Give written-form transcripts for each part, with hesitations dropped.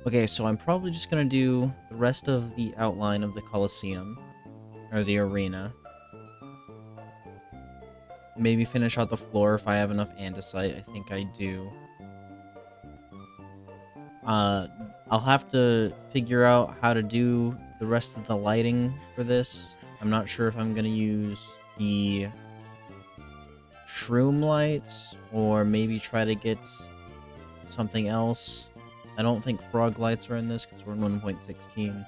Okay, so I'm probably just gonna do the rest of the outline of the Colosseum, or the arena. Maybe finish out the floor if I have enough andesite. I think I do. Uh, I'll have to figure out how to do the rest of the lighting for this. I'm not sure if I'm gonna use the shroom lights, or maybe try to get something else. I don't think frog lights are in this because we're in 1.16.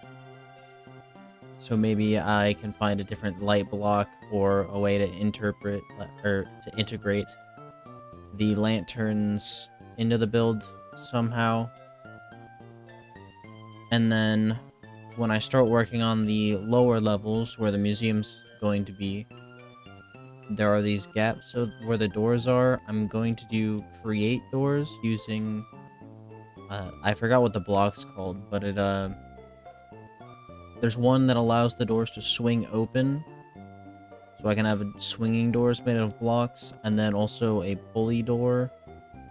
So maybe I can find a different light block or a way to interpret or to integrate the lanterns into the build somehow. And then when I start working on the lower levels where the museum's going to be, there are these gaps where the doors are. I'm going to do create doors using I forgot what the block's called, but there's one that allows the doors to swing open, so I can have swinging doors made of blocks, and then also a pulley door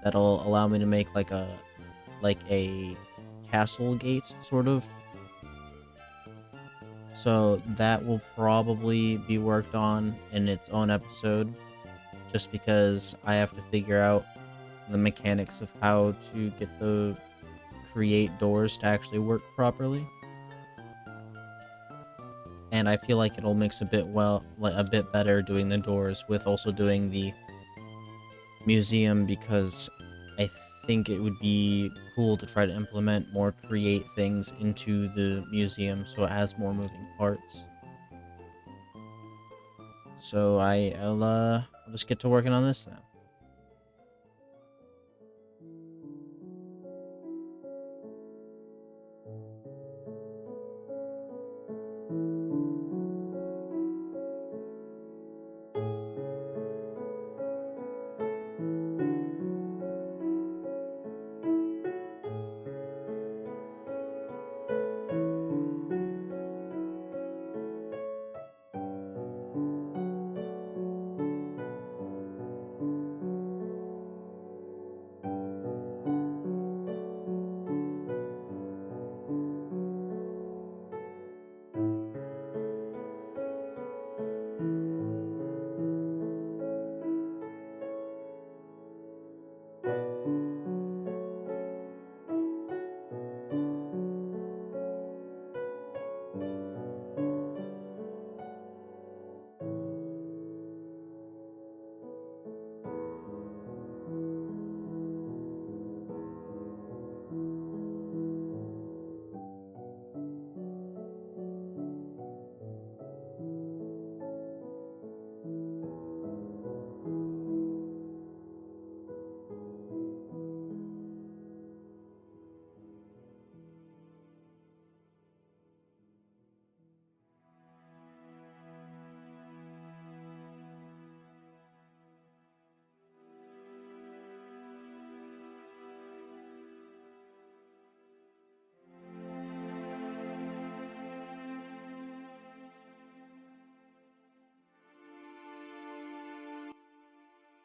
that'll allow me to make like a castle gate, sort of. So that will probably be worked on in its own episode, just because I have to figure out the mechanics of how to get the create doors to actually work properly. And I feel like it'll mix a bit better doing the doors with also doing the museum, because I think it would be cool to try to implement more create things into the museum so it has more moving parts. So I'll just get to working on this now.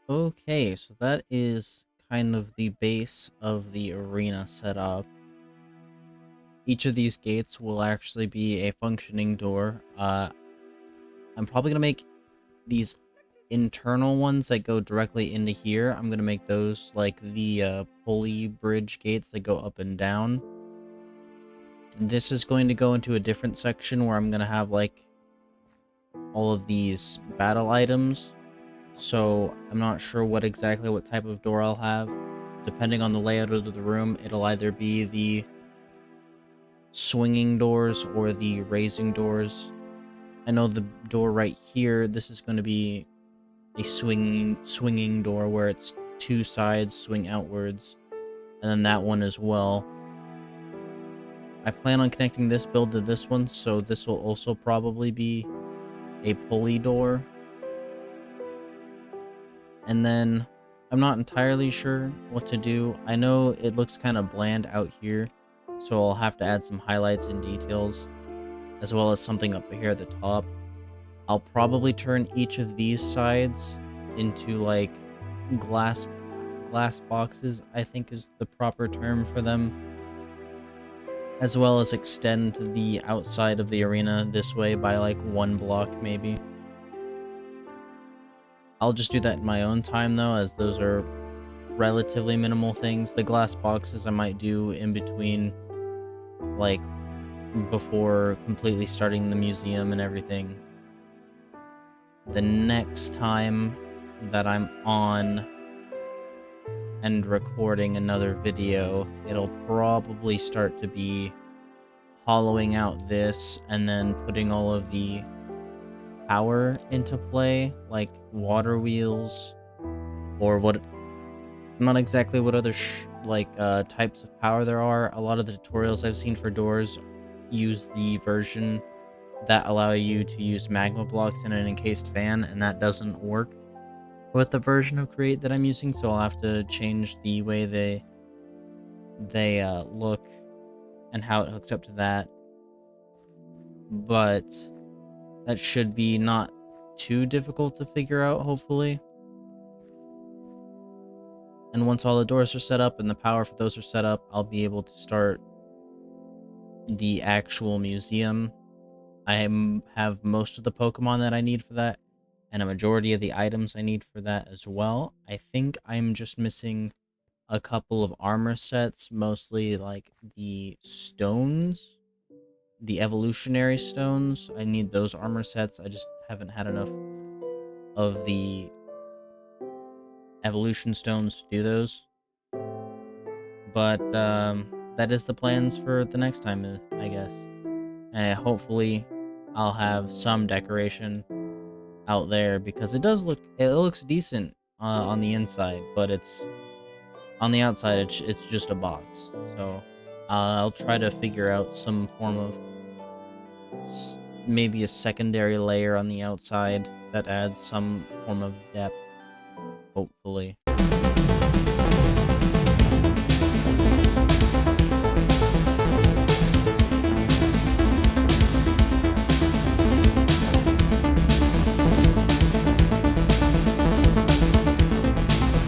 Okay, so that is kind of the base of the arena setup. Each of these gates will actually be a functioning door. I'm probably gonna make these internal ones that go directly into here. I'm gonna make those like the pulley bridge gates that go up and down. This is going to go into a different section where I'm gonna have like all of these battle items. So I'm not sure what type of door I'll have. Depending on the layout of the room, it'll either be the swinging doors or the raising doors. I know the door right here, this is going to be a swinging door where it's two sides swing outwards, and then that one as well. I plan on connecting this build to this one, so this will also probably be a pulley door. And then I'm not entirely sure what to do. I know it looks kind of bland out here, so I'll have to add some highlights and details, as well as something up here at the top. I'll probably turn each of these sides into like glass boxes, I think is the proper term for them. as well as extend the outside of the arena this way by like 1 block maybe. I'll just do that in my own time though, as those are relatively minimal things. The glass boxes I might do in between, like before completely starting the museum and everything. The next time that I'm on and recording another video, it'll probably start to be hollowing out this and then putting all of the power into play, like water wheels, or what, not exactly what other types of power there are. A lot of the tutorials I've seen for doors use the version that allow you to use magma blocks in an encased fan, and that doesn't work with the version of Create that I'm using, so I'll have to change the way they look and how it hooks up to that. But that should be not too difficult to figure out, hopefully. And once all the doors are set up and the power for those are set up, I'll be able to start the actual museum. I have most of the Pokemon that I need for that, and a majority of the items I need for that as well. I think I'm just missing a couple of armor sets, mostly like the stones, the evolutionary stones. I need those armor sets. I just haven't had enough of the evolution stones to do those. But that is the plans for the next time, I guess. And hopefully I'll have some decoration out there, because it looks decent on the inside, but it's on the outside it's just a box. So I'll try to figure out some form of maybe a secondary layer on the outside that adds some form of depth, hopefully.